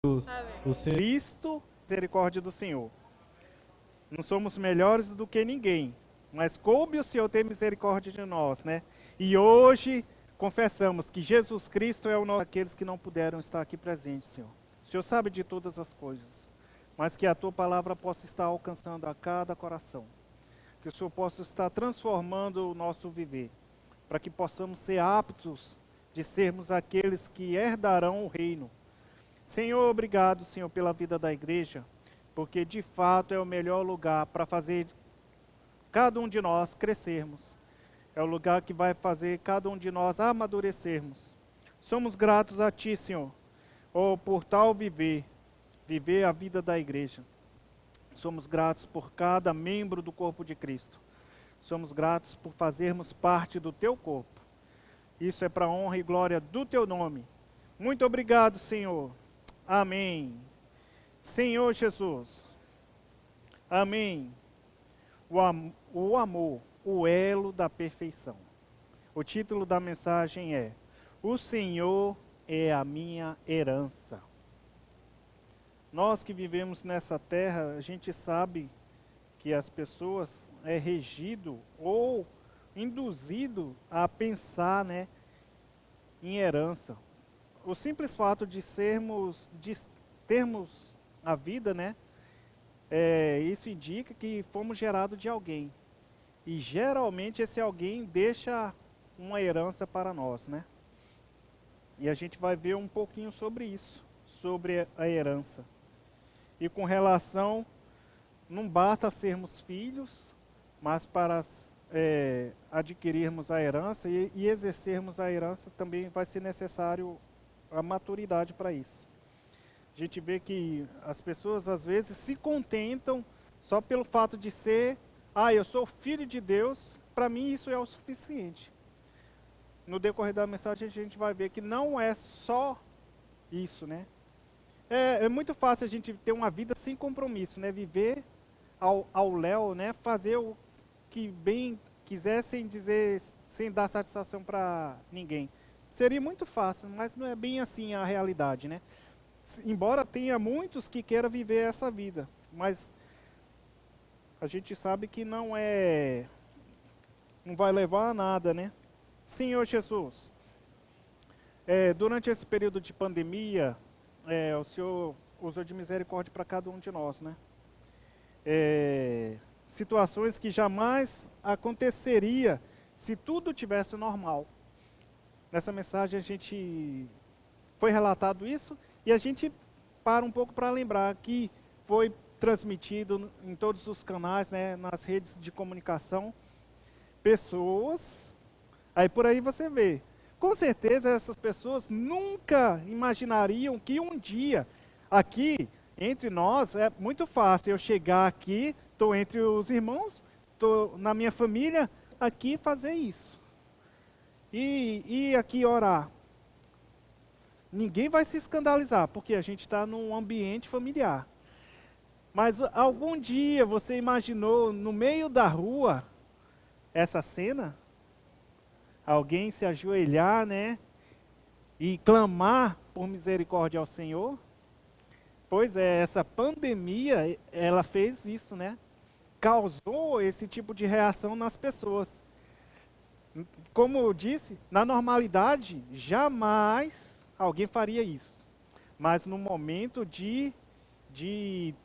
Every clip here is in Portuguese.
O Senhor Cristo, misericórdia do Senhor. Não somos melhores do que ninguém, mas coube o Senhor ter misericórdia de nós, né? E hoje confessamos que Jesus Cristo é o nosso aqueles que não puderam estar aqui presentes, Senhor. O Senhor sabe de todas as coisas, mas que a tua palavra possa estar alcançando a cada coração. Que o Senhor possa estar transformando o nosso viver, para que possamos ser aptos de sermos aqueles que herdarão o reino. Senhor, obrigado, Senhor, pela vida da igreja, porque de fato é o melhor lugar para fazer cada um de nós crescermos. É o lugar que vai fazer cada um de nós amadurecermos. Somos gratos a Ti, Senhor, por tal viver a vida da igreja. Somos gratos por cada membro do corpo de Cristo. Somos gratos por fazermos parte do Teu corpo. Isso é para a honra e glória do Teu nome. Muito obrigado, Senhor. Amém. Senhor Jesus. Amém. O amor, o elo da perfeição. O título da mensagem é: O Senhor é a minha herança. Nós que vivemos nessa terra, a gente sabe que as pessoas é regido ou induzido a pensar, né, em herança. O simples fato de termos a vida, né, isso indica que fomos gerados de alguém. E geralmente esse alguém deixa uma herança para nós, né? E a gente vai ver um pouquinho sobre isso, sobre a herança. E com relação, não basta sermos filhos, mas para adquirirmos a herança e exercermos a herança também vai ser necessário a maturidade para isso. A gente vê que as pessoas às vezes se contentam só pelo fato de ser, eu sou filho de Deus, para mim isso é o suficiente. No decorrer da mensagem a gente vai ver que não é só isso, né? É muito fácil a gente ter uma vida sem compromisso, né? Viver ao léu, né? Fazer o que bem quiser sem dizer, sem dar satisfação para ninguém. Seria muito fácil, mas não é bem assim a realidade, né? Embora tenha muitos que queiram viver essa vida, mas a gente sabe que não vai levar a nada, né? Senhor Jesus, durante esse período de pandemia, o Senhor usou de misericórdia para cada um de nós, né? Situações que jamais aconteceria se tudo tivesse normal. Nessa mensagem a gente foi relatado isso e a gente para um pouco para lembrar que foi transmitido em todos os canais, né, nas redes de comunicação, pessoas, aí por aí você vê. Com certeza essas pessoas nunca imaginariam que um dia, aqui, entre nós, é muito fácil eu chegar aqui, estou entre os irmãos, estou na minha família, aqui fazer isso. E aqui orar. Ninguém vai se escandalizar, porque a gente está num ambiente familiar. Mas algum dia você imaginou no meio da rua essa cena? Alguém se ajoelhar, né? E clamar por misericórdia ao Senhor? Pois é, essa pandemia, ela fez isso, né? Causou esse tipo de reação nas pessoas. Como eu disse, na normalidade, jamais alguém faria isso. Mas no momento de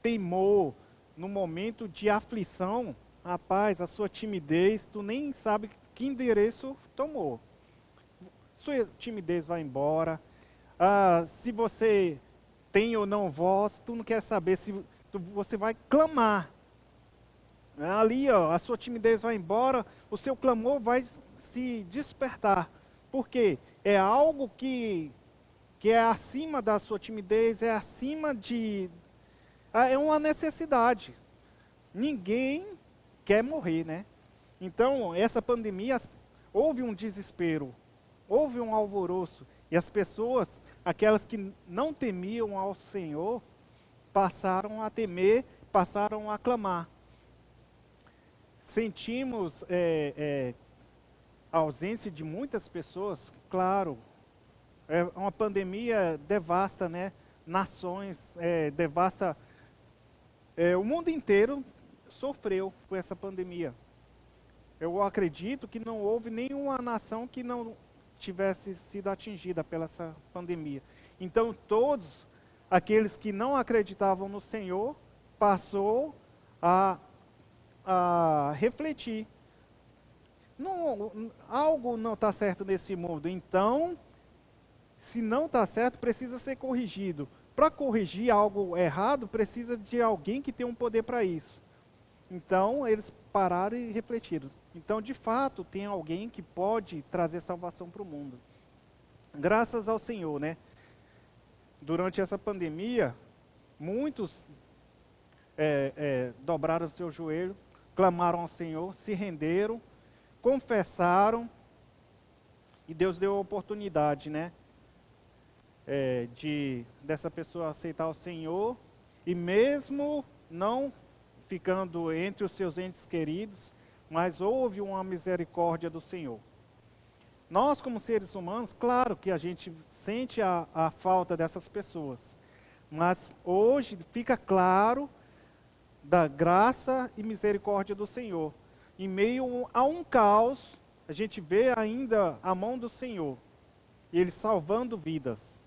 temor, no momento de aflição, rapaz, a sua timidez, tu nem sabe que endereço tomou. Sua timidez vai embora. Se você tem ou não voz, tu não quer saber se você vai clamar. Ali, ó, a sua timidez vai embora, o seu clamor vai se despertar. Por quê? É algo que é acima da sua timidez, é acima de... é uma necessidade. Ninguém quer morrer, né? Então, essa pandemia, houve um desespero, houve um alvoroço, e as pessoas, aquelas que não temiam ao Senhor, passaram a temer, passaram a clamar. Sentimos a ausência de muitas pessoas, claro, uma pandemia devasta, né? nações, devasta. O mundo inteiro sofreu com essa pandemia. Eu acredito que não houve nenhuma nação que não tivesse sido atingida pela essa pandemia. Então, todos aqueles que não acreditavam no Senhor passou a refletir. Algo não está certo nesse mundo. Então, se não está certo, precisa ser corrigido. Para corrigir algo errado, precisa de alguém que tenha um poder para isso. Então, eles pararam e refletiram. Então, de fato, tem alguém que pode trazer salvação para o mundo. Graças ao Senhor, né? Durante essa pandemia, muitos dobraram o seu joelho, clamaram ao Senhor, se renderam, confessaram, e Deus deu a oportunidade, né? Dessa pessoa aceitar o Senhor, e mesmo não ficando entre os seus entes queridos, mas houve uma misericórdia do Senhor. Nós, como seres humanos, claro que a gente sente a falta dessas pessoas, mas hoje fica claro da graça e misericórdia do Senhor. Em meio a um caos, a gente vê ainda a mão do Senhor, e Ele salvando vidas.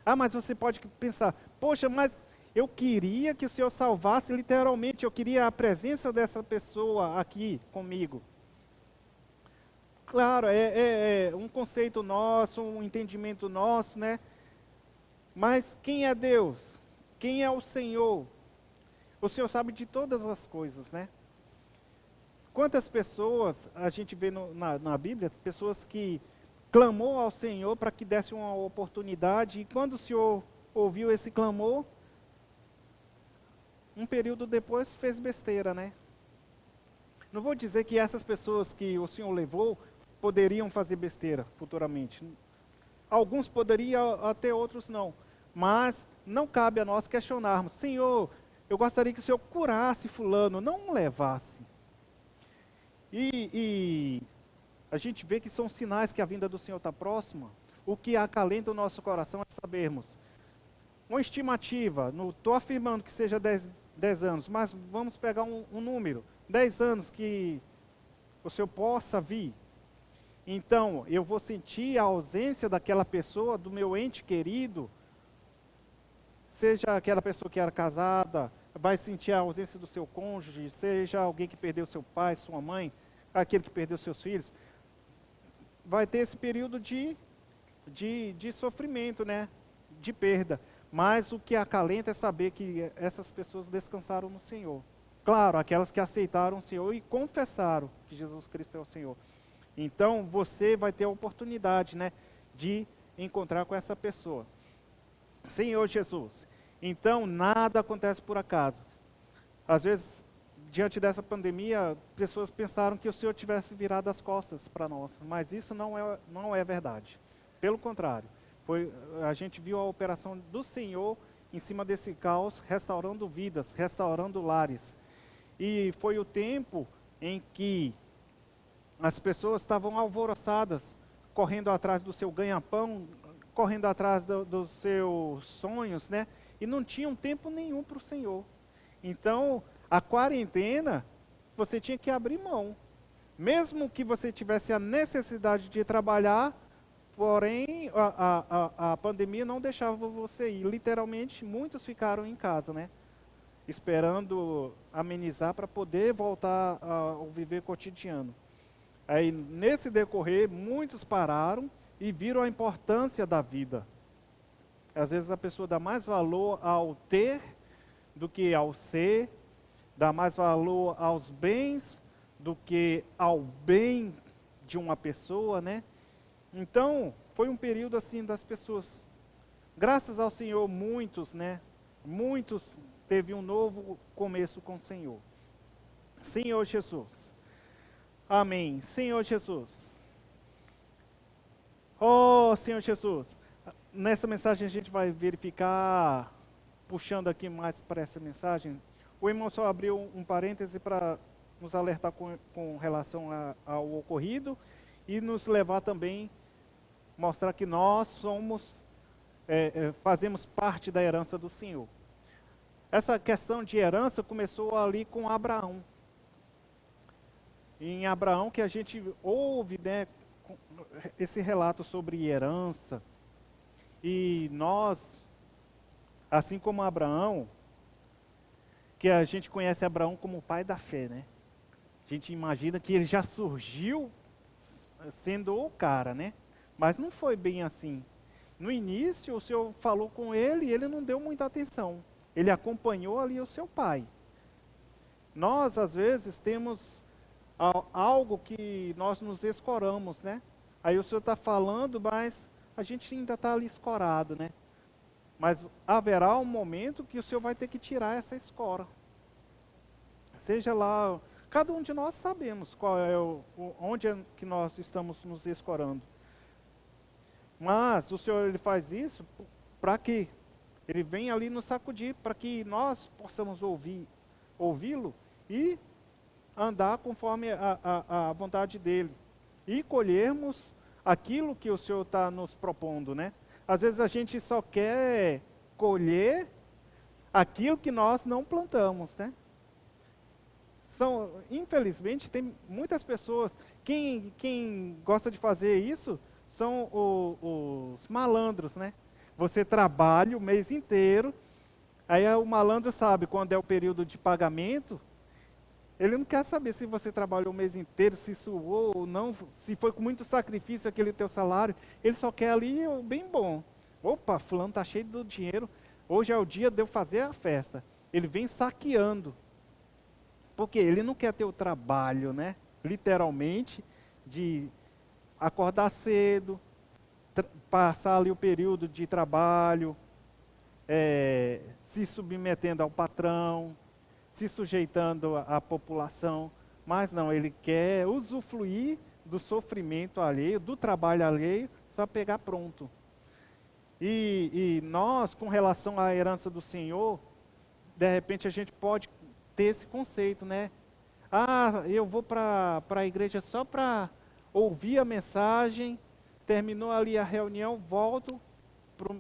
Ah, mas você pode pensar, poxa, mas eu queria que o Senhor salvasse literalmente, eu queria a presença dessa pessoa aqui comigo. Claro, é um conceito nosso, um entendimento nosso, né? Mas quem é Deus? Quem é o Senhor? O Senhor sabe de todas as coisas, né? Quantas pessoas a gente vê na Bíblia, pessoas que clamou ao Senhor para que desse uma oportunidade, e quando o Senhor ouviu esse clamor, um período depois fez besteira, né? Não vou dizer que essas pessoas que o Senhor levou poderiam fazer besteira futuramente. Alguns poderiam, até outros não. Mas não cabe a nós questionarmos. Senhor, eu gostaria que o Senhor curasse fulano, não levasse. E a gente vê que são sinais que a vinda do Senhor está próxima. O que acalenta o nosso coração é sabermos. Uma estimativa, não estou afirmando que seja 10 anos, mas vamos pegar um número. 10 anos que o Senhor possa vir. Então, eu vou sentir a ausência daquela pessoa, do meu ente querido, seja aquela pessoa que era casada, vai sentir a ausência do seu cônjuge, seja alguém que perdeu seu pai, sua mãe, aquele que perdeu seus filhos, vai ter esse período de sofrimento, né? De perda. Mas o que acalenta é saber que essas pessoas descansaram no Senhor. Claro, aquelas que aceitaram o Senhor e confessaram que Jesus Cristo é o Senhor. Então, você vai ter a oportunidade, né, de encontrar com essa pessoa. Senhor Jesus. Então, nada acontece por acaso. Às vezes, diante dessa pandemia, pessoas pensaram que o Senhor tivesse virado as costas para nós, mas isso não é verdade. Pelo contrário, a gente viu a operação do Senhor em cima desse caos, restaurando vidas, restaurando lares. E foi o tempo em que as pessoas estavam alvoroçadas, correndo atrás do seu ganha-pão, correndo atrás dos seus sonhos, né? E não tinham tempo nenhum para o Senhor. Então, a quarentena, você tinha que abrir mão. Mesmo que você tivesse a necessidade de trabalhar, porém, a pandemia não deixava você ir. Literalmente, muitos ficaram em casa, né? Esperando amenizar para poder voltar ao viver cotidiano. Aí, nesse decorrer, muitos pararam e viram a importância da vida. Às vezes a pessoa dá mais valor ao ter do que ao ser, dá mais valor aos bens do que ao bem de uma pessoa, né? Então, foi um período assim das pessoas. Graças ao Senhor, muitos, né? Muitos teve um novo começo com o Senhor. Senhor Jesus. Amém. Senhor Jesus. Oh, Senhor Jesus. Nessa mensagem a gente vai verificar, puxando aqui mais para essa mensagem. O irmão só abriu um parêntese para nos alertar com relação ao ocorrido e nos levar também, mostrar que nós somos fazemos parte da herança do Senhor. Essa questão de herança começou ali com Abraão. Em Abraão que a gente ouve, né, esse relato sobre herança. E nós, assim como Abraão, que a gente conhece Abraão como o pai da fé, né? A gente imagina que ele já surgiu sendo o cara, né? Mas não foi bem assim. No início, o Senhor falou com ele e ele não deu muita atenção. Ele acompanhou ali o seu pai. Nós, às vezes, temos algo que nós nos escoramos, né? Aí o Senhor está falando, mas a gente ainda está ali escorado, né? Mas haverá um momento que o Senhor vai ter que tirar essa escora. Seja lá, cada um de nós sabemos qual é onde é que nós estamos nos escorando. Mas o Senhor ele faz isso para quê? Ele vem ali nos sacudir para que nós possamos ouvi-lo e andar conforme a vontade dele. E colhermos aquilo que o Senhor está nos propondo, né? Às vezes a gente só quer colher aquilo que nós não plantamos, né? Infelizmente, tem muitas pessoas, quem gosta de fazer isso são os malandros, né? Você trabalha o mês inteiro, aí o malandro sabe quando é o período de pagamento, ele não quer saber se você trabalhou o mês inteiro, se suou ou não, se foi com muito sacrifício aquele teu salário, ele só quer ali o bem bom. Opa, fulano está cheio do dinheiro, hoje é o dia de eu fazer a festa. Ele vem saqueando. Porque ele não quer ter o trabalho, né? Literalmente, de acordar cedo, passar ali o período de trabalho, se submetendo ao patrão, se sujeitando à população. Mas não, ele quer usufruir do sofrimento alheio, do trabalho alheio, só pegar pronto. E nós, com relação à herança do Senhor, de repente a gente pode ter esse conceito, né? Ah, eu vou para a igreja só para ouvir a mensagem, terminou ali a reunião, volto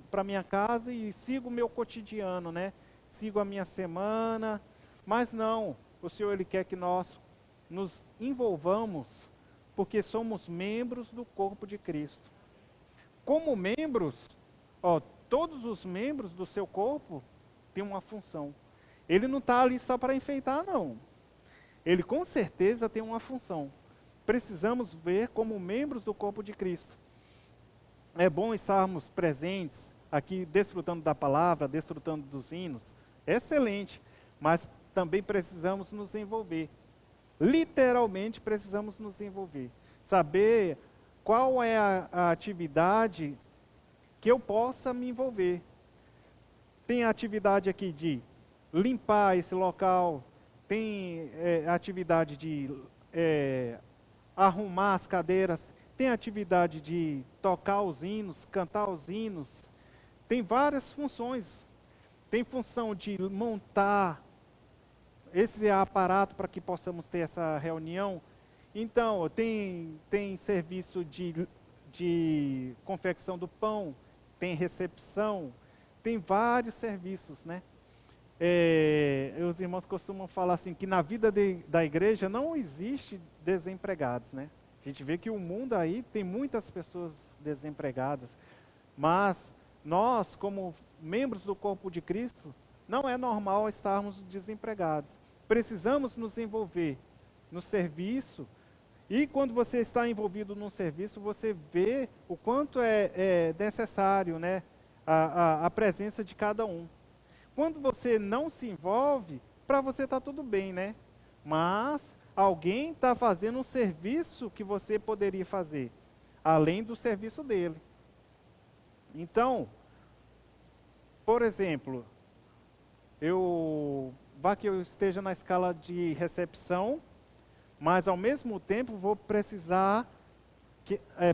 para minha casa e sigo o meu cotidiano, né? Sigo a minha semana, mas não, o Senhor ele quer que nós nos envolvamos, porque somos membros do corpo de Cristo. Como membros, todos os membros do seu corpo têm uma função. Ele não está ali só para enfeitar, não. Ele com certeza tem uma função. Precisamos ver como membros do corpo de Cristo. É bom estarmos presentes aqui, desfrutando da palavra, desfrutando dos hinos. É excelente, mas também precisamos nos envolver. Literalmente precisamos nos envolver. Saber qual é a atividade que eu possa me envolver. Tem a atividade aqui de limpar esse local, tem atividade de arrumar as cadeiras, tem atividade de tocar os hinos, cantar os hinos, tem várias funções. Tem função de montar esse aparato para que possamos ter essa reunião. Então, tem serviço de confecção do pão, tem recepção, tem vários serviços, né? Os irmãos costumam falar assim, que na vida da igreja não existe desempregados, né? A gente vê que o mundo aí tem muitas pessoas desempregadas, mas nós, como membros do corpo de Cristo, não é normal estarmos desempregados. Precisamos nos envolver no serviço, e quando você está envolvido num serviço, você vê o quanto é necessário, né, a presença de cada um. Quando você não se envolve, para você está tudo bem, né? Mas alguém está fazendo um serviço que você poderia fazer, além do serviço dele. Então, por exemplo, vá que eu esteja na escala de recepção, mas ao mesmo tempo vou precisar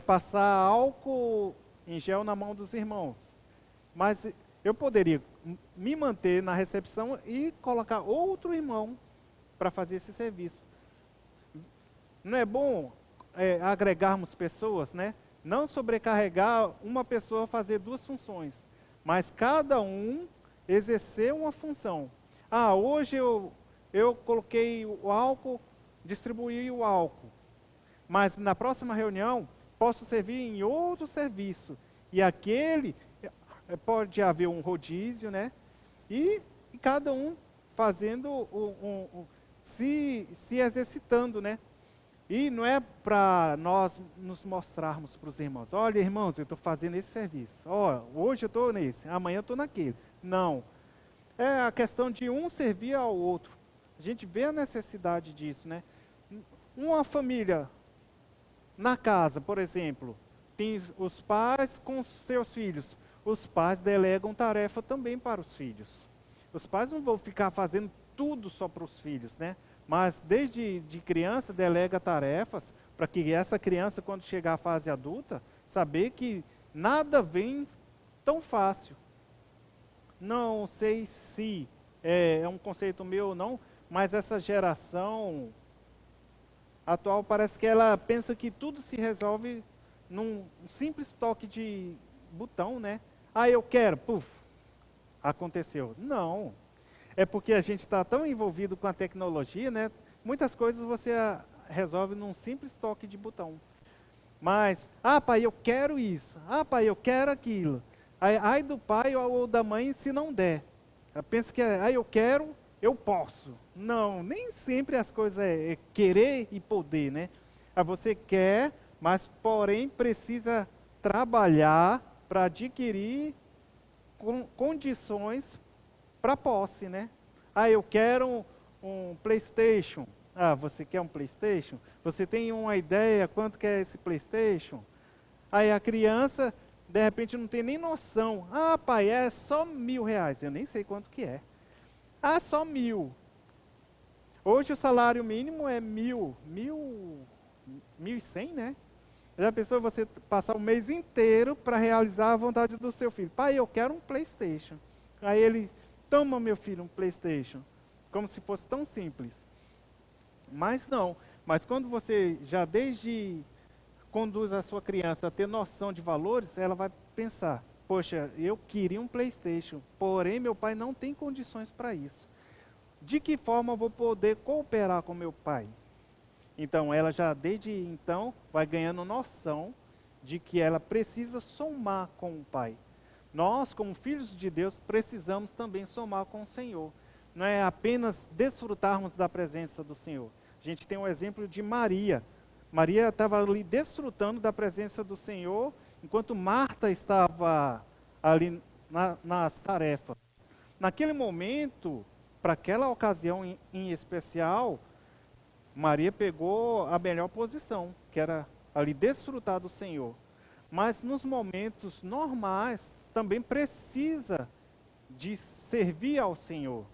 passar álcool em gel na mão dos irmãos. Mas eu poderia me manter na recepção e colocar outro irmão para fazer esse serviço. Não é bom agregarmos pessoas, né? Não sobrecarregar uma pessoa a fazer duas funções. mas cada um exercer uma função. Ah, hoje eu coloquei o álcool, distribuí o álcool, mas na próxima reunião posso servir em outro serviço. E aquele, pode haver um rodízio, né? E cada um fazendo, se exercitando, né? E não é para nós nos mostrarmos para os irmãos, olha irmãos, eu estou fazendo esse serviço, hoje eu estou nesse, amanhã eu estou naquele. Não, é a questão de um servir ao outro. A gente vê a necessidade disso, né? Uma família na casa, por exemplo, tem os pais com seus filhos. Os pais delegam tarefa também para os filhos. Os pais não vão ficar fazendo tudo só para os filhos, né? Mas desde de criança delega tarefas para que essa criança, quando chegar à fase adulta, saber que nada vem tão fácil. Não sei se é um conceito meu ou não, mas essa geração atual parece que ela pensa que tudo se resolve num simples toque de botão, né? Ah, eu quero, puf, aconteceu. Não, é porque a gente está tão envolvido com a tecnologia, né? Muitas coisas você resolve num simples toque de botão. Mas, ah, pai, eu quero isso. Ah, pai, eu quero aquilo. Ai do pai ou da mãe se não der. Ela pensa que, eu quero, eu posso. Não, nem sempre as coisas é querer e poder, né? Você quer, mas porém precisa trabalhar para adquirir condições para posse, né? Ah, eu quero um PlayStation. Ah, você quer um PlayStation? Você tem uma ideia quanto que é esse PlayStation? Aí a criança, de repente, não tem nem noção. Ah, pai, é só R$ 1.000. Eu nem sei quanto que é. Ah, só 1.000. Hoje o salário mínimo é 1.100, né? Já pensou você passar o mês inteiro para realizar a vontade do seu filho? Pai, eu quero um PlayStation. Aí ele, toma meu filho um PlayStation. Como se fosse tão simples. Mas não. Mas quando você já desde conduz a sua criança a ter noção de valores, ela vai pensar, poxa, eu queria um PlayStation, porém meu pai não tem condições para isso. De que forma eu vou poder cooperar com meu pai? Então, ela já desde então vai ganhando noção de que ela precisa somar com o Pai. Nós, como filhos de Deus, precisamos também somar com o Senhor. Não é apenas desfrutarmos da presença do Senhor. A gente tem um exemplo de Maria. Maria estava ali desfrutando da presença do Senhor, enquanto Marta estava ali nas tarefas. Naquele momento, para aquela ocasião em especial, Maria pegou a melhor posição, que era ali desfrutar do Senhor. Mas nos momentos normais, também precisa de servir ao Senhor.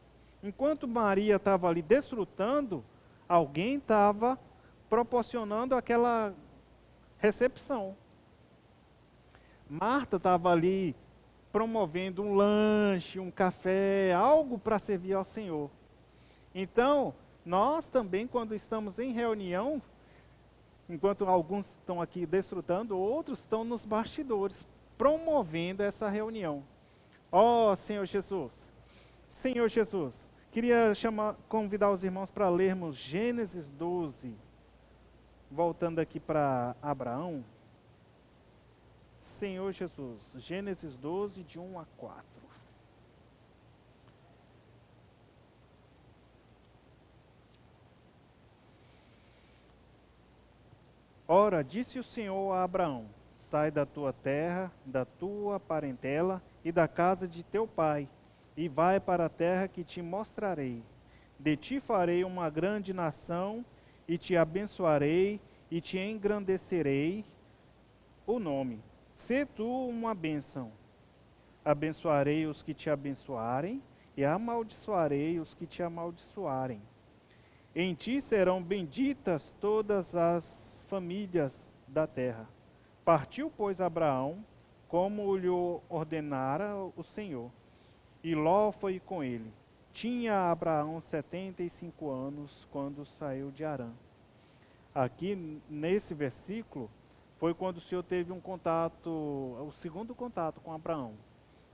Enquanto Maria estava ali desfrutando, alguém estava proporcionando aquela recepção. Marta estava ali promovendo um lanche, um café, algo para servir ao Senhor. Então, nós também, quando estamos em reunião, enquanto alguns estão aqui desfrutando, outros estão nos bastidores, promovendo essa reunião. Ó Senhor Jesus, Senhor Jesus, queria convidar os irmãos para lermos Gênesis 12, voltando aqui para Abraão. Senhor Jesus, Gênesis 12, de 1 a 4. Ora, disse o Senhor a Abraão: sai da tua terra, da tua parentela e da casa de teu pai, e vai para a terra que te mostrarei. De ti farei uma grande nação, e te abençoarei, e te engrandecerei o nome. Sê tu uma bênção. Abençoarei os que te abençoarem, e amaldiçoarei os que te amaldiçoarem. Em ti serão benditas todas as famílias da terra. Partiu, pois, Abraão, como lhe ordenara o Senhor, e Ló foi com ele. Tinha Abraão 75 anos quando saiu de Harã. Aqui, nesse versículo, foi quando o Senhor teve um contato, o segundo contato com Abraão.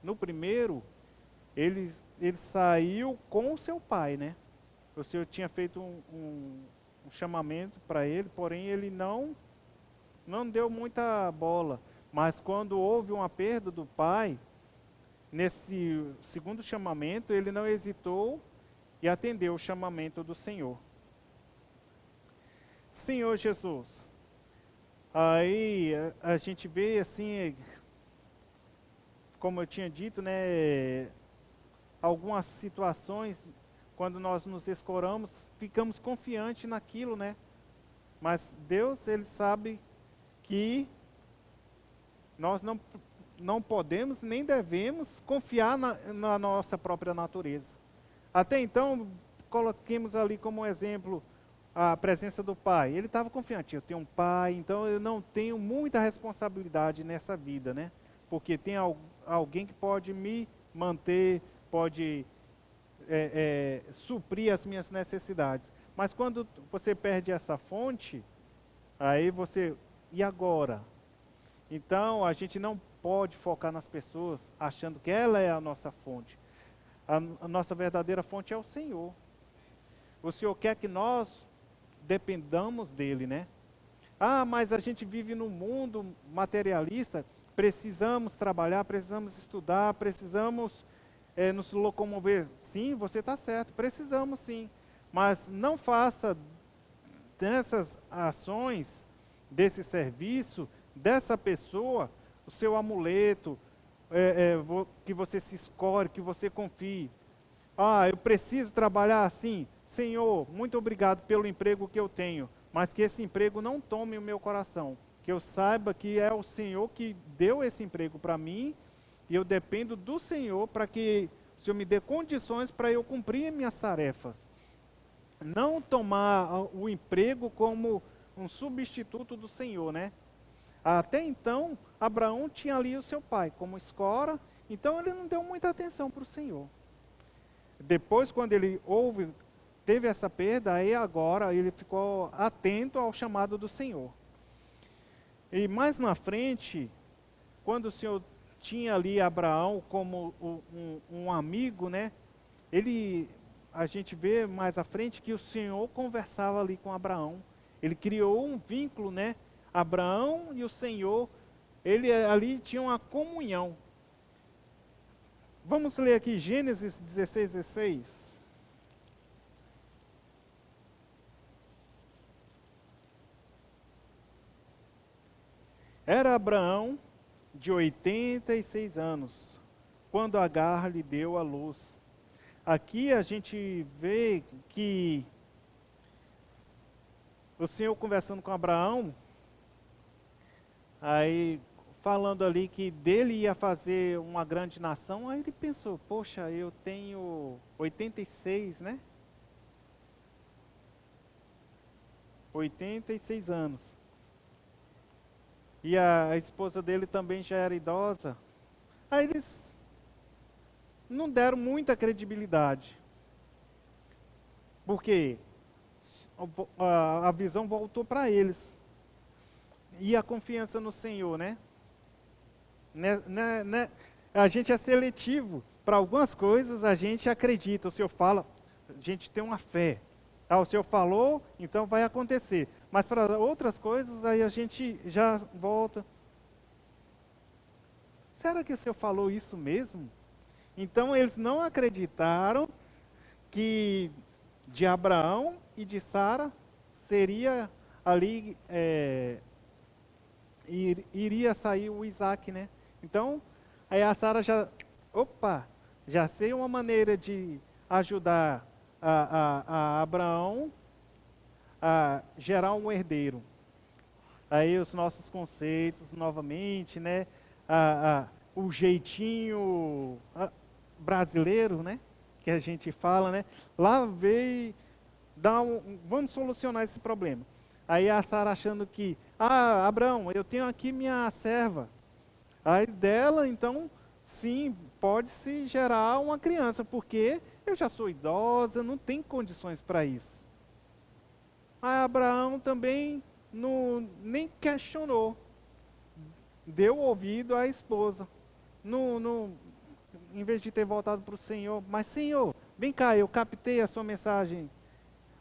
no primeiro, ele saiu com o seu pai, né? O Senhor tinha feito um chamamento para ele, porém ele não deu muita bola. Mas quando houve uma perda do pai, nesse segundo chamamento, ele não hesitou e atendeu o chamamento do Senhor. Senhor Jesus, aí a gente vê assim, como eu tinha dito, né, algumas situações, quando nós nos escoramos, ficamos confiantes naquilo, né? Mas Deus, Ele sabe que nós não podemos nem devemos confiar na nossa própria natureza. Até então, coloquemos ali como exemplo a presença do pai. Ele estava confiante, eu tenho um pai, então eu não tenho muita responsabilidade nessa vida, né? Porque tem alguém que pode me manter, pode suprir as minhas necessidades. Mas quando você perde essa fonte, aí você, e agora? Então a gente não pode focar nas pessoas achando que ela é a nossa fonte. A nossa verdadeira fonte é o Senhor. O Senhor quer que nós dependamos dele, né? Ah, mas a gente vive num mundo materialista, precisamos trabalhar, precisamos estudar, precisamos nos locomover. Sim, você está certo, precisamos sim. Mas não faça dessas ações, desse serviço, dessa pessoa, o seu amuleto, que você se escore, que você confie. Ah, eu preciso trabalhar assim. Senhor, muito obrigado pelo emprego que eu tenho, mas que esse emprego não tome o meu coração. Que eu saiba que é o Senhor que deu esse emprego para mim, e eu dependo do Senhor para que o Senhor me dê condições para eu cumprir minhas tarefas. Não tomar o emprego como um substituto do Senhor, né? Até então, Abraão tinha ali o seu pai como escora, então ele não deu muita atenção para o Senhor. Depois, quando ele teve essa perda, aí agora ele ficou atento ao chamado do Senhor. E mais na frente, quando o Senhor tinha ali Abraão como um amigo, né? A gente vê mais à frente que o Senhor conversava ali com Abraão. Ele criou um vínculo, né? Abraão e o Senhor, ele ali tinha uma comunhão. Vamos ler aqui Gênesis 16, 16. Era Abraão de 86 anos, quando Agar lhe deu a luz. Aqui a gente vê que o Senhor conversando com Abraão, aí falando ali que dele ia fazer uma grande nação, aí ele pensou, poxa, eu tenho 86, né? 86 anos. E a esposa dele também já era idosa. Aí eles não deram muita credibilidade. Porque a visão voltou para eles. E a confiança no Senhor, né? A gente é seletivo. Para algumas coisas a gente acredita. O Senhor fala, a gente tem uma fé. Ah, o Senhor falou, então vai acontecer. Mas para outras coisas aí a gente já volta. Será que o Senhor falou isso mesmo? Então eles não acreditaram que de Abraão e de Sara seria ali, iria sair o Isaac, né? Então, aí a Sara já sei uma maneira de ajudar a Abraão a gerar um herdeiro. Aí os nossos conceitos, novamente, né? O jeitinho brasileiro, né? Que a gente fala, né? Lá veio, vamos solucionar esse problema. Aí a Sara achando que, Abraão, eu tenho aqui minha serva. Aí dela, então, sim, pode-se gerar uma criança, porque eu já sou idosa, não tenho condições para isso. Aí Abraão também nem questionou, deu ouvido à esposa. em vez de ter voltado para o Senhor, mas Senhor, vem cá, eu captei a sua mensagem.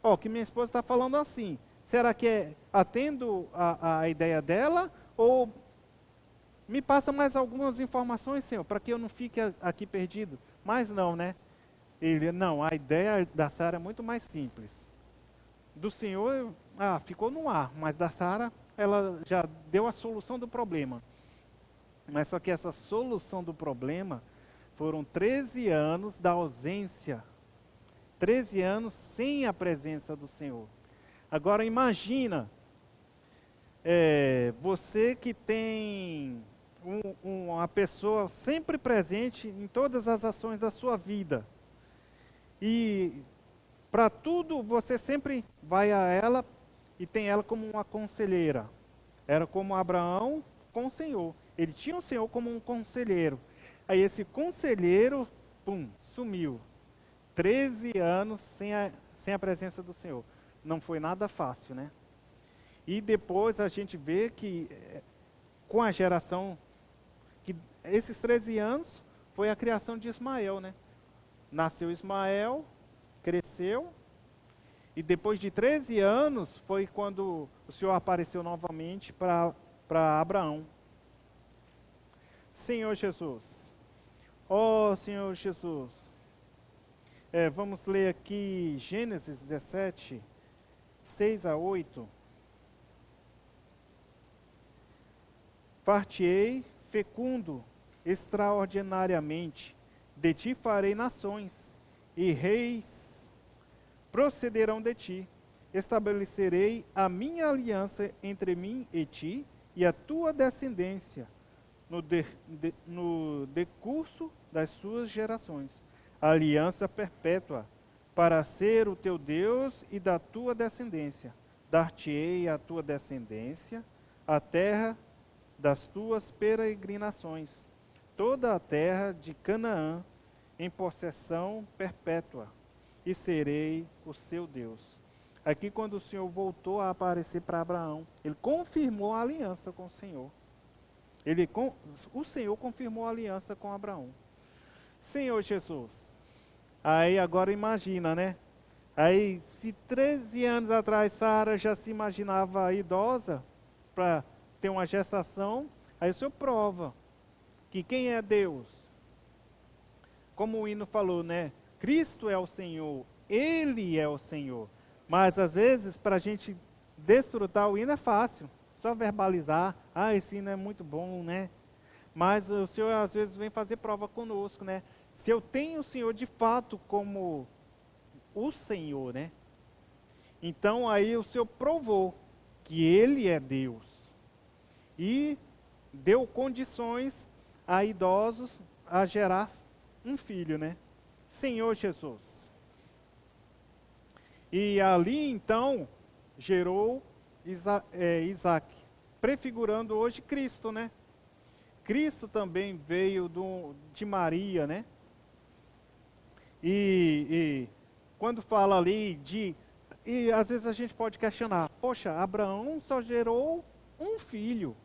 Ó, que minha esposa está falando assim. Será que é atendo a ideia dela? Ou me passa mais algumas informações, Senhor, para que eu não fique aqui perdido? Mas não, né? Não, a ideia da Sara é muito mais simples. Do Senhor, ficou no ar, mas da Sara, ela já deu a solução do problema. Mas só que essa solução do problema foram 13 anos da ausência. 13 anos sem a presença do Senhor. Agora imagina, você que tem uma pessoa sempre presente em todas as ações da sua vida. E para tudo você sempre vai a ela e tem ela como uma conselheira. Era como Abraão com o Senhor. Ele tinha o Senhor como um conselheiro. Aí esse conselheiro, sumiu. 13 anos sem a presença do Senhor. Não foi nada fácil, né? E depois a gente vê que com a geração, que esses 13 anos foi a criação de Ismael, né? Nasceu Ismael, cresceu, e depois de 13 anos foi quando o Senhor apareceu novamente para Abraão. Senhor Jesus, Senhor Jesus, vamos ler aqui Gênesis 17, 6 a 8. Far-te-ei fecundo extraordinariamente, de ti farei nações, e reis procederão de ti. Estabelecerei a minha aliança entre mim e ti, e a tua descendência, no decurso das suas gerações. Aliança perpétua, para ser o teu Deus e da tua descendência. Dar-te-ei à tua descendência a terra das tuas peregrinações, toda a terra de Canaã, em possessão perpétua, e serei o seu Deus. Aqui, quando o Senhor voltou a aparecer para Abraão, ele confirmou a aliança com o Senhor. O Senhor confirmou a aliança com Abraão. Senhor Jesus, aí agora imagina, né? Aí, se 13 anos atrás Sara já se imaginava idosa para ter uma gestação, aí o Senhor prova que quem é Deus? Como o hino falou, né? Cristo é o Senhor, Ele é o Senhor. Mas às vezes, para a gente desfrutar o hino é fácil, só verbalizar, esse hino é muito bom, né? Mas o Senhor às vezes vem fazer prova conosco, né? Se eu tenho o Senhor de fato como o Senhor, né? Então aí o Senhor provou que Ele é Deus. E deu condições a idosos a gerar um filho, né? Senhor Jesus. E ali então gerou Isaac, prefigurando hoje Cristo, né? Cristo também veio de Maria, né? E quando fala ali e às vezes a gente pode questionar, poxa, Abraão só gerou um filho,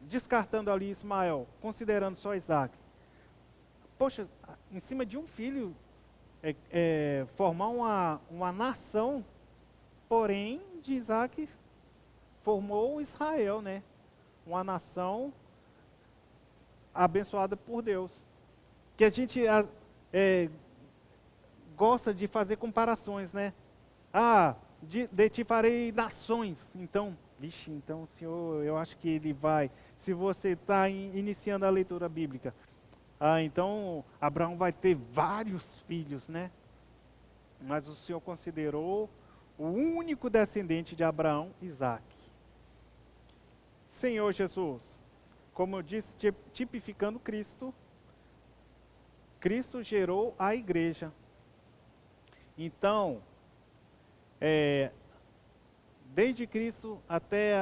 descartando ali Ismael, considerando só Isaac. Poxa, em cima de um filho, formar uma nação, porém, de Isaac formou Israel, né? Uma nação abençoada por Deus. Que a gente gosta de fazer comparações, né? De ti farei nações. Então, então o Senhor, eu acho que Ele vai. Se você está iniciando a leitura bíblica, então Abraão vai ter vários filhos, né? Mas o Senhor considerou o único descendente de Abraão, Isaac. Senhor Jesus, como eu disse, tipificando Cristo, Cristo gerou a igreja. Então, desde Cristo até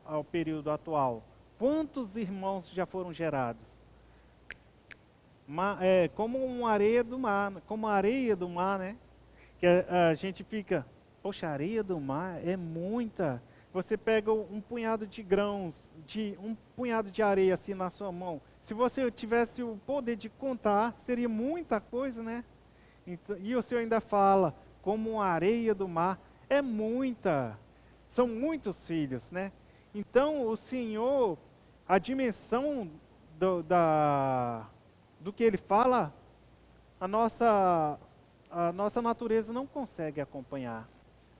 ao período atual, quantos irmãos já foram gerados? Como uma areia do mar, né? Que a gente fica, poxa, areia do mar é muita. Você pega um punhado de grãos, um punhado de areia assim na sua mão, Se você tivesse o poder de contar, seria muita coisa, né? E o Senhor ainda fala, como a areia do mar, é muita, são muitos filhos, né? Então, o Senhor, a dimensão do que Ele fala, a nossa natureza não consegue acompanhar.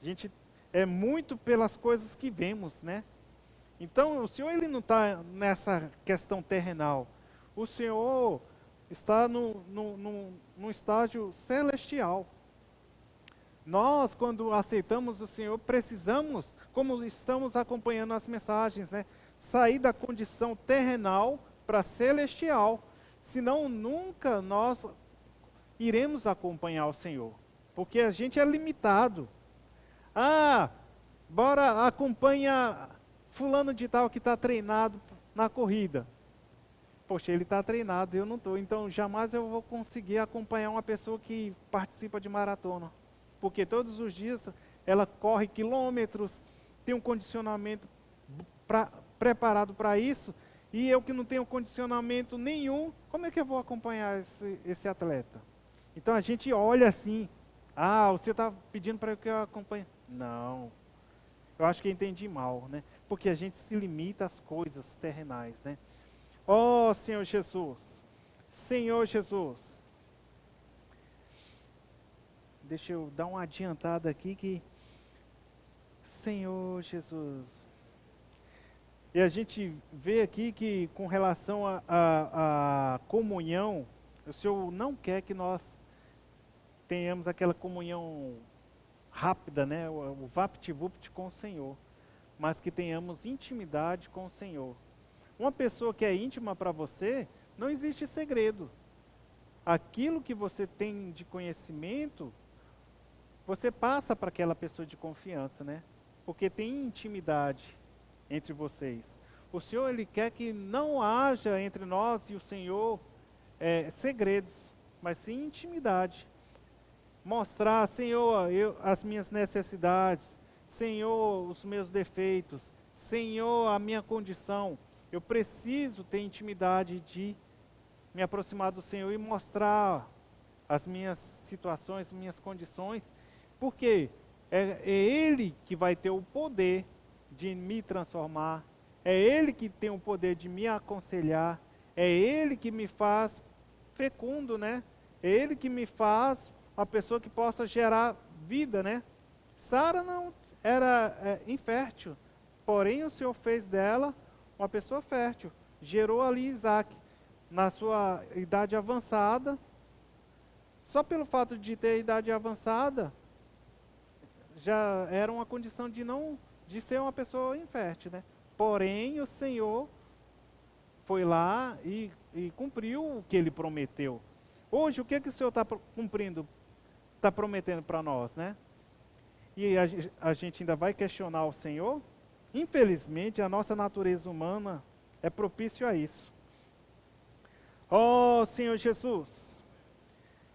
A gente é muito pelas coisas que vemos, né? Então, o Senhor ele não está nessa questão terrenal. O Senhor está num estágio celestial. Nós, quando aceitamos o Senhor, precisamos, como estamos acompanhando as mensagens, né? Sair da condição terrenal para celestial. Senão, nunca nós iremos acompanhar o Senhor. Porque a gente é limitado. Ah, bora acompanha fulano de tal que está treinado na corrida. Poxa, ele está treinado, eu não estou. Então, jamais eu vou conseguir acompanhar uma pessoa que participa de maratona. Porque todos os dias ela corre quilômetros, tem um condicionamento preparado para isso, e eu que não tenho condicionamento nenhum, como é que eu vou acompanhar esse atleta? Então a gente olha assim, você está pedindo para que eu acompanhe. Não, eu acho que eu entendi mal, né? Porque a gente se limita às coisas terrenais, né? Ó Senhor Jesus, Senhor Jesus. Deixa eu dar uma adiantada aqui que... Senhor Jesus. E a gente vê aqui que com relação à comunhão, o Senhor não quer que nós tenhamos aquela comunhão rápida, né? O vapt-vupt com o Senhor, mas que tenhamos intimidade com o Senhor. Uma pessoa que é íntima para você, não existe segredo. Aquilo que você tem de conhecimento, você passa para aquela pessoa de confiança, né? Porque tem intimidade entre vocês. O Senhor, Ele quer que não haja entre nós e o Senhor segredos, mas sim intimidade. Mostrar, Senhor, as minhas necessidades, Senhor, os meus defeitos, Senhor, a minha condição. Eu preciso ter intimidade de me aproximar do Senhor e mostrar as minhas situações, minhas condições, porque é Ele que vai ter o poder de me transformar, é Ele que tem o poder de me aconselhar, é Ele que me faz fecundo, né? É Ele que me faz uma pessoa que possa gerar vida, né? Sara não era infértil, porém o Senhor fez dela uma pessoa fértil, gerou ali Isaac, na sua idade avançada. Só pelo fato de ter idade avançada, já era uma condição de ser uma pessoa infértil, né? Porém, o Senhor foi lá e cumpriu o que Ele prometeu. Hoje, o que o Senhor está cumprindo, está prometendo para nós, né? E a gente ainda vai questionar o Senhor? Infelizmente, a nossa natureza humana é propício a isso. Ó Senhor Jesus,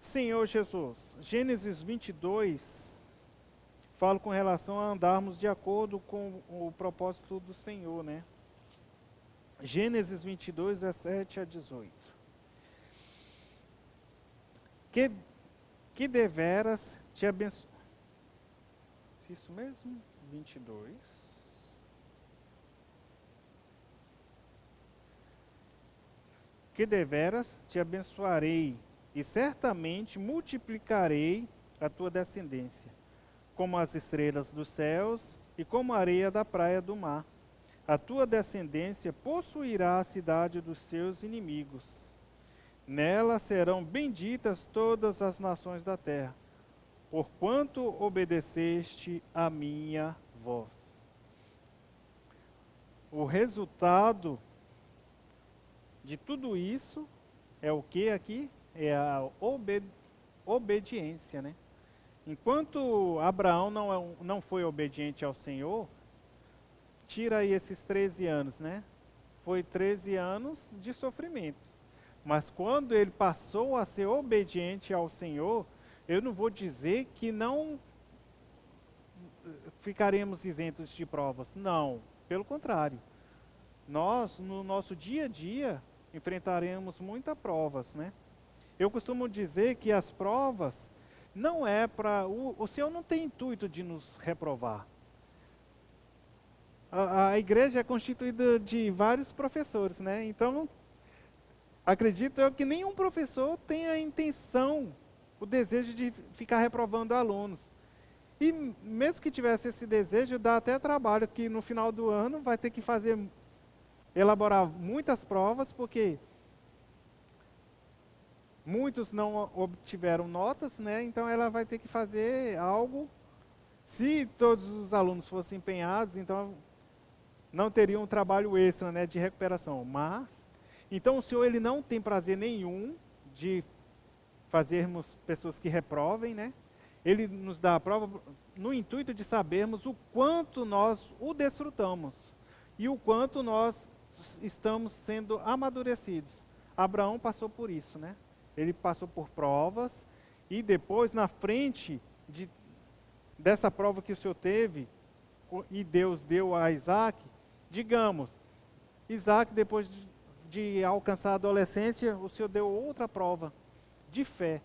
Senhor Jesus, Gênesis 22, fala com relação a andarmos de acordo com o propósito do Senhor, né? Gênesis 22, 17 a 18. Que deveras te abençoe. Isso mesmo? 22. Que deveras te abençoarei, e certamente multiplicarei a tua descendência, como as estrelas dos céus e como a areia da praia do mar. A tua descendência possuirá a cidade dos seus inimigos. Nela serão benditas todas as nações da terra, porquanto obedeceste a minha voz. O resultado de tudo isso é o que aqui? É a obediência, né? Enquanto Abraão não foi obediente ao Senhor, tira aí esses 13 anos, né? Foi 13 anos de sofrimento. Mas quando ele passou a ser obediente ao Senhor, eu não vou dizer que não ficaremos isentos de provas. Não, pelo contrário. Nós, no nosso dia a dia, enfrentaremos muitas provas, né? Eu costumo dizer que as provas não é para... O Senhor não tem intuito de nos reprovar. A igreja é constituída de vários professores, né? Então, acredito eu que nenhum professor tem a intenção, o desejo de ficar reprovando alunos. E mesmo que tivesse esse desejo, dá até trabalho, que no final do ano vai ter que elaborar muitas provas, porque muitos não obtiveram notas, né? Então ela vai ter que fazer algo. Se todos os alunos fossem empenhados, então não teria um trabalho extra, né, de recuperação. Mas, então o Senhor ele não tem prazer nenhum de fazermos pessoas que reprovem, né? Ele nos dá a prova no intuito de sabermos o quanto nós o desfrutamos e o quanto nós estamos sendo amadurecidos. Abraão passou por isso, né? Ele passou por provas e depois, na frente dessa prova que o Senhor teve, e Deus deu a Isaac, digamos, Isaac, depois de alcançar a adolescência, o Senhor deu outra prova de fé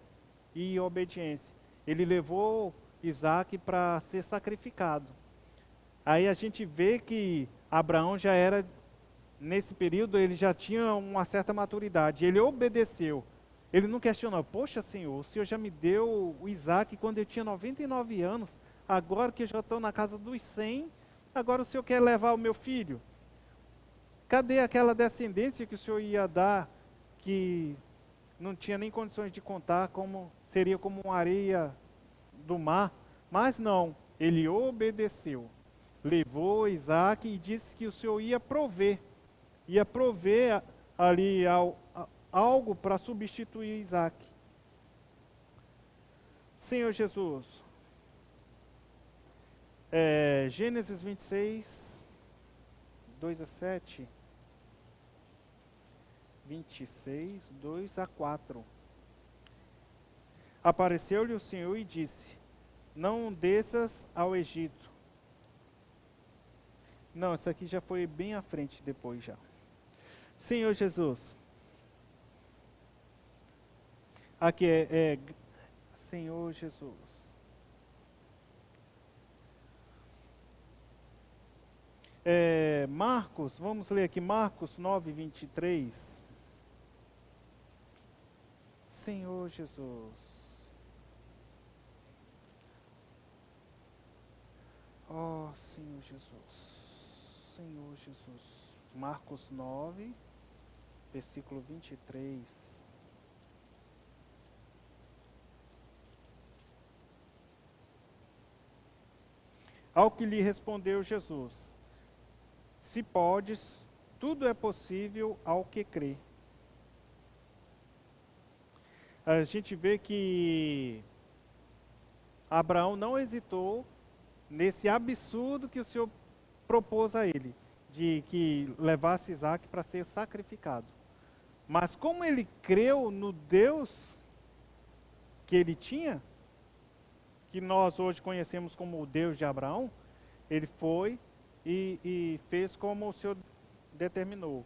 e obediência. Ele levou Isaac para ser sacrificado. Aí a gente vê que Abraão já era, nesse período, ele já tinha uma certa maturidade. Ele obedeceu. Ele não questionou, poxa Senhor, o Senhor já me deu o Isaac quando eu tinha 99 anos, agora que eu já estou na casa dos 100, agora o Senhor quer levar o meu filho? Cadê aquela descendência que o Senhor ia dar, que não tinha nem condições de contar, como seria como uma areia do mar? Mas não, ele obedeceu. Levou Isaac e disse que o Senhor ia prover ali algo para substituir Isaac. Senhor Jesus, Gênesis 26, 2 a 7, 26, 2 a 4. Apareceu-lhe o Senhor e disse, não desças ao Egito. Não, isso aqui já foi bem à frente depois já. Senhor Jesus, aqui Senhor Jesus. Marcos, vamos ler aqui Marcos 9, 23. Senhor Jesus. Oh, Senhor Jesus. Senhor Jesus. Marcos 9, versículo 23. Ao que lhe respondeu Jesus, se podes, tudo é possível ao que crê. A gente vê que Abraão não hesitou nesse absurdo que o Senhor propôs a ele, de que levasse Isaac para ser sacrificado. Mas como ele creu no Deus que ele tinha, que nós hoje conhecemos como o Deus de Abraão, ele foi e fez como o Senhor determinou.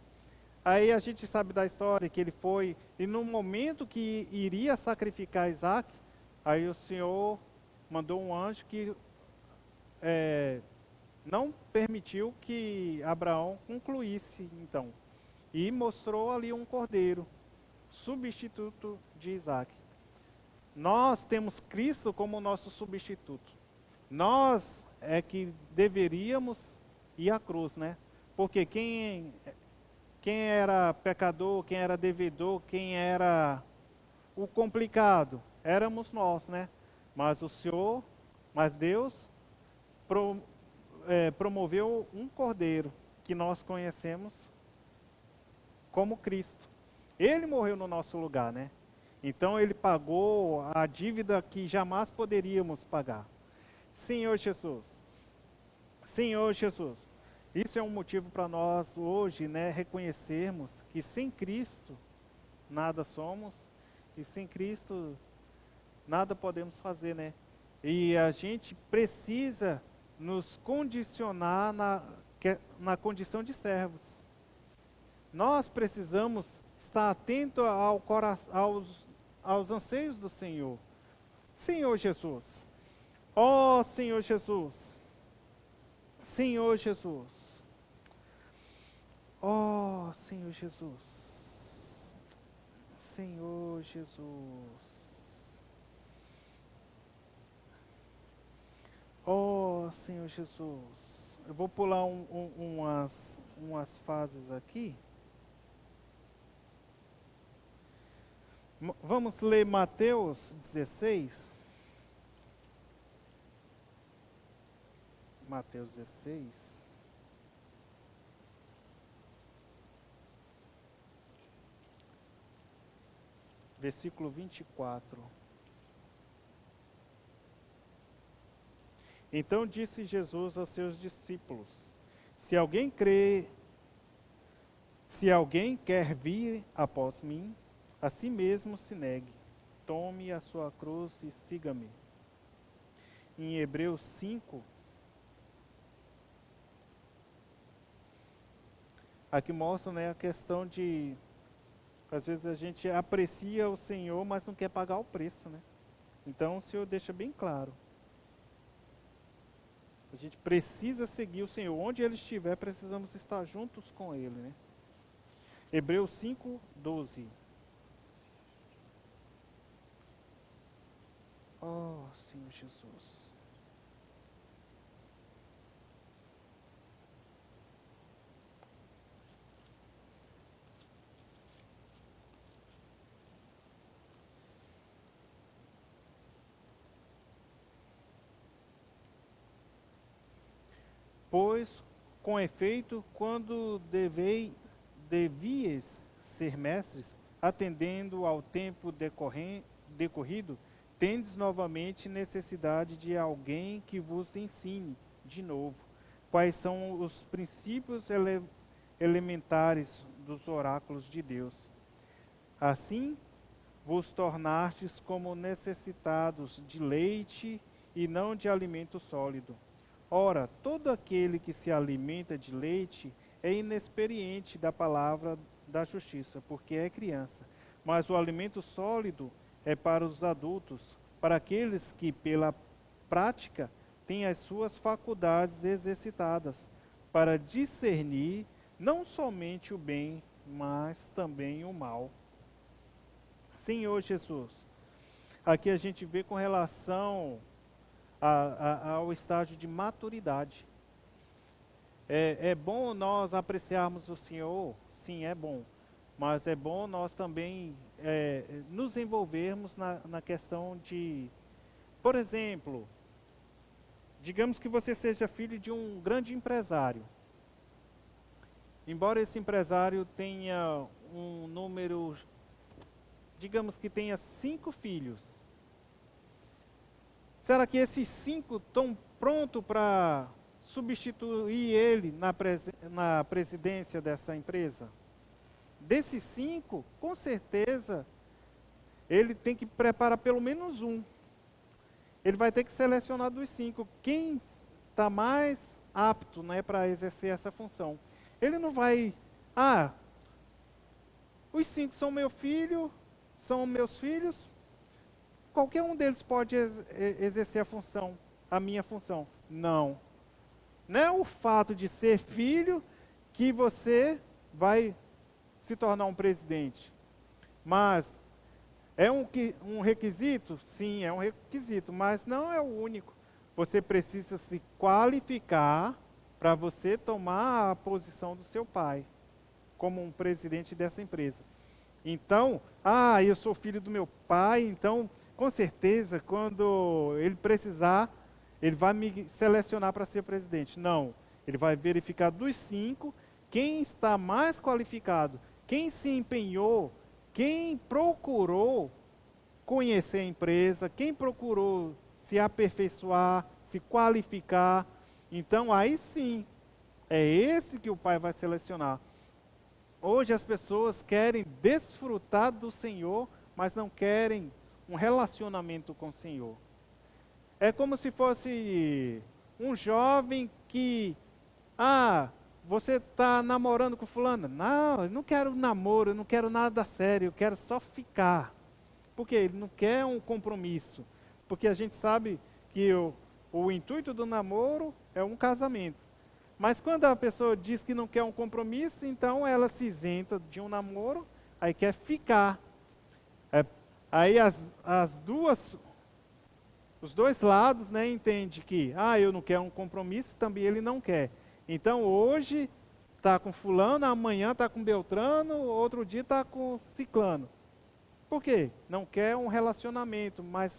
Aí a gente sabe da história que ele foi, e no momento que iria sacrificar Isaac, aí o Senhor mandou um anjo que não permitiu que Abraão concluísse, então. E mostrou ali um cordeiro, substituto de Isaac. Nós temos Cristo como nosso substituto. Nós é que deveríamos ir à cruz, né? Porque quem era pecador, quem era devedor, quem era o complicado, éramos nós, né? Mas Deus promoveu um cordeiro que nós conhecemos como Cristo. Ele morreu no nosso lugar, né? Então ele pagou a dívida que jamais poderíamos pagar. Senhor Jesus, isso é um motivo para nós hoje, né, reconhecermos que sem Cristo nada somos e sem Cristo nada podemos fazer, né? E a gente precisa nos condicionar na condição de servos. Nós precisamos está atento aos anseios do Senhor. Senhor Jesus, ó Senhor Jesus, Senhor Jesus, ó Senhor Jesus, Senhor Jesus, ó Senhor Jesus. Eu vou pular umas fases aqui. Vamos ler Mateus 16. Mateus 16. Versículo 24. Então disse Jesus aos seus discípulos: Se alguém quer vir após mim, a si mesmo se negue, tome a sua cruz e siga-me. Em Hebreus 5, aqui mostra, né, a questão de, às vezes a gente aprecia o Senhor, mas não quer pagar o preço, né? Então o Senhor deixa bem claro. A gente precisa seguir o Senhor. Onde Ele estiver, precisamos estar juntos com Ele, né? Hebreus 5, 12. Oh, Senhor Jesus. Pois, com efeito, quando devíeis ser mestres, atendendo ao tempo decorrido, tendes novamente necessidade de alguém que vos ensine, de novo, quais são os princípios elementares dos oráculos de Deus. Assim, vos tornastes como necessitados de leite e não de alimento sólido. Ora, todo aquele que se alimenta de leite é inexperiente da palavra da justiça, porque é criança. Mas o alimento sólido é para os adultos, para aqueles que, pela prática, têm as suas faculdades exercitadas, para discernir não somente o bem, mas também o mal. Senhor Jesus, aqui a gente vê com relação ao estágio de maturidade. É bom nós apreciarmos o Senhor? Sim, é bom. Mas é bom nós também nos envolvermos na questão de, por exemplo, digamos que você seja filho de um grande empresário. Embora esse empresário tenha um número, digamos que tenha 5 filhos. Será que esses 5 estão prontos para substituir ele na presidência dessa empresa? Desses 5, com certeza, ele tem que preparar pelo menos um. Ele vai ter que selecionar dos 5 quem está mais apto, né, para exercer essa função. Ele não vai, os 5 são meu filho, são meus filhos, qualquer um deles pode exercer a minha função. Não. Não é o fato de ser filho que você vai se tornar um presidente. Mas é um requisito? Sim, é um requisito, mas não é o único. Você precisa se qualificar para você tomar a posição do seu pai, como um presidente dessa empresa. Então, eu sou filho do meu pai, então, com certeza, quando ele precisar, ele vai me selecionar para ser presidente. Não, ele vai verificar dos 5, quem está mais qualificado, quem se empenhou, quem procurou conhecer a empresa, quem procurou se aperfeiçoar, se qualificar. Então, aí sim, é esse que o pai vai selecionar. Hoje as pessoas querem desfrutar do Senhor, mas não querem um relacionamento com o Senhor. É como se fosse um jovem que, você está namorando com fulano? Não, eu não quero namoro, eu não quero nada sério, eu quero só ficar. Por quê? Ele não quer um compromisso. Porque a gente sabe que o intuito do namoro é um casamento. Mas quando a pessoa diz que não quer um compromisso, então ela se isenta de um namoro, aí quer ficar. É, aí os dois lados, né, entendem que, eu não quero um compromisso, também ele não quer. Então hoje está com fulano, amanhã está com Beltrano, outro dia está com ciclano. Por quê? Não quer um relacionamento, mas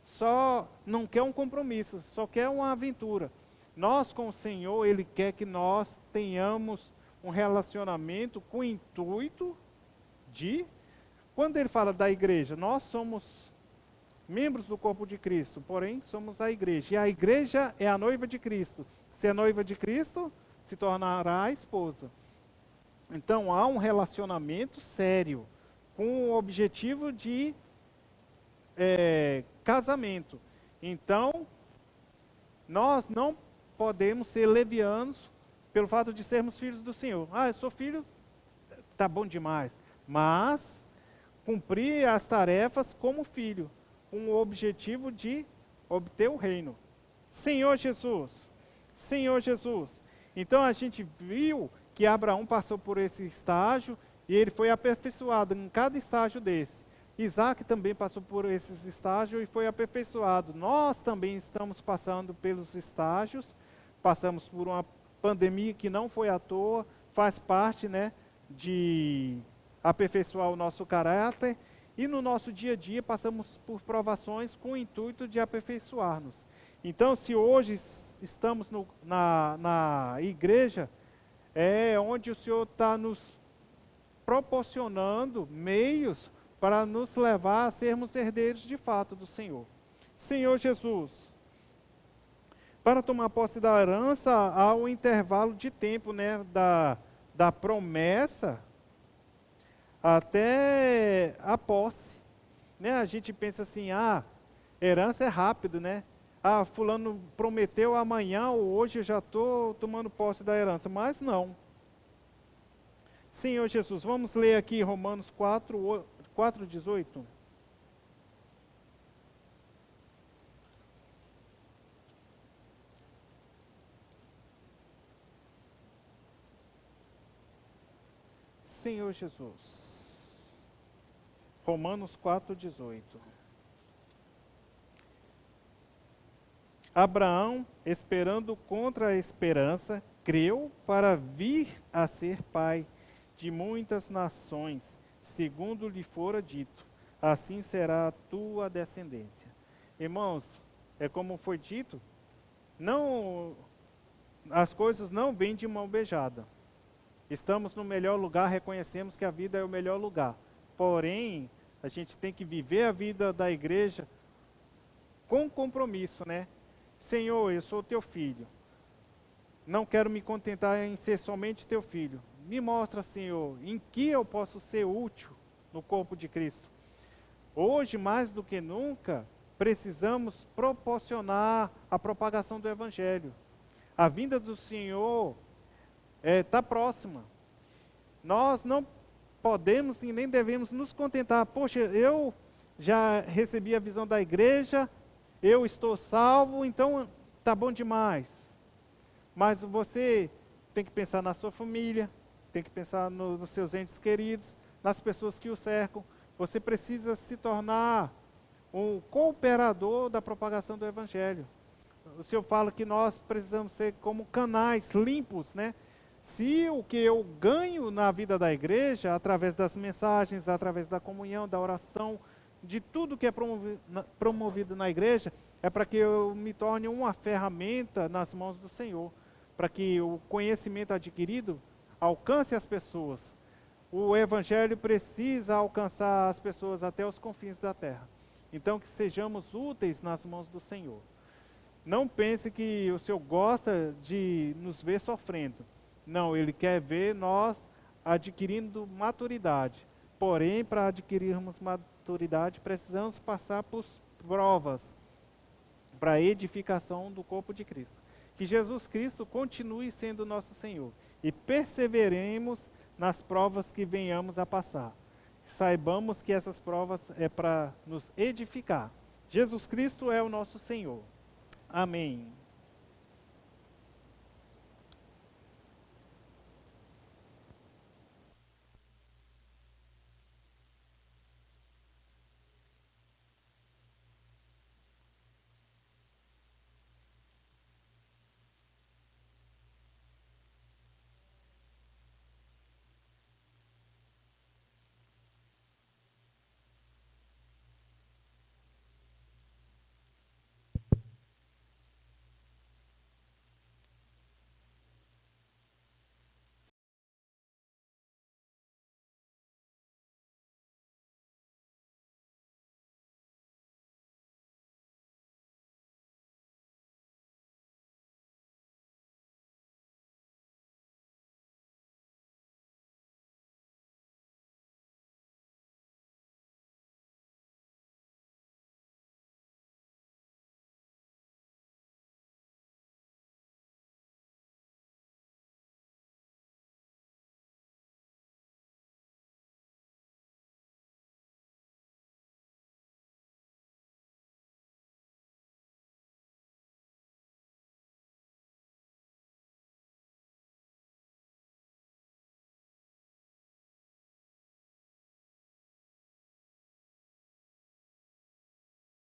só não quer um compromisso, só quer uma aventura. Nós com o Senhor, Ele quer que nós tenhamos um relacionamento com o intuito de... Quando Ele fala da igreja, nós somos membros do corpo de Cristo, porém somos a igreja. E a igreja é a noiva de Cristo. Se é noiva de Cristo, se tornará a esposa. Então há um relacionamento sério, com o objetivo de casamento. Então, nós não podemos ser levianos pelo fato de sermos filhos do Senhor. Eu sou filho, tá bom demais. Mas, cumprir as tarefas como filho, com o objetivo de obter o reino. Senhor Jesus, Senhor Jesus. Então a gente viu que Abraão passou por esse estágio e ele foi aperfeiçoado em cada estágio desse. Isaac também passou por esses estágios e foi aperfeiçoado. Nós também estamos passando pelos estágios, passamos por uma pandemia que não foi à toa, faz parte, né, de aperfeiçoar o nosso caráter, e no nosso dia a dia passamos por provações com o intuito de aperfeiçoar-nos. Então, se hoje estamos na igreja, é onde o Senhor está nos proporcionando meios para nos levar a sermos herdeiros de fato do Senhor. Senhor Jesus, para tomar posse da herança, há um intervalo de tempo, né, da promessa até a posse. Né? A gente pensa assim, herança é rápido, né? Fulano prometeu amanhã ou hoje eu já estou tomando posse da herança, mas não. Senhor Jesus, vamos ler aqui Romanos 4:18. Senhor Jesus. Romanos 4:18. Abraão, esperando contra a esperança, creu para vir a ser pai de muitas nações, segundo lhe fora dito, assim será a tua descendência. Irmãos, é como foi dito, as coisas não vêm de mão beijada. Estamos no melhor lugar, reconhecemos que a vida é o melhor lugar. Porém, a gente tem que viver a vida da igreja com compromisso, né? Senhor, eu sou teu filho. Não quero me contentar em ser somente teu filho. Me mostra, Senhor, em que eu posso ser útil no corpo de Cristo. Hoje, mais do que nunca, precisamos proporcionar a propagação do Evangelho. A vinda do Senhor está próxima. Nós não podemos e nem devemos nos contentar. Poxa, eu já recebi a visão da igreja, eu estou salvo, então está bom demais. Mas você tem que pensar na sua família, tem que pensar nos seus entes queridos, nas pessoas que o cercam. Você precisa se tornar um cooperador da propagação do Evangelho. O Senhor fala que nós precisamos ser como canais limpos, né? Se o que eu ganho na vida da igreja, através das mensagens, através da comunhão, da oração, de tudo que é promovido na igreja, é para que eu me torne uma ferramenta nas mãos do Senhor, para que o conhecimento adquirido alcance as pessoas. O Evangelho precisa alcançar as pessoas até os confins da terra. Então, que sejamos úteis nas mãos do Senhor. Não pense que o Senhor gosta de nos ver sofrendo. Não, Ele quer ver nós adquirindo maturidade. Porém, para adquirirmos maturidade, precisamos passar por provas para a edificação do corpo de Cristo. que Jesus Cristo continue sendo nosso Senhor e perseveremos nas provas que venhamos a passar. Saibamos que essas provas é para nos edificar. Jesus Cristo é o nosso Senhor. Amém.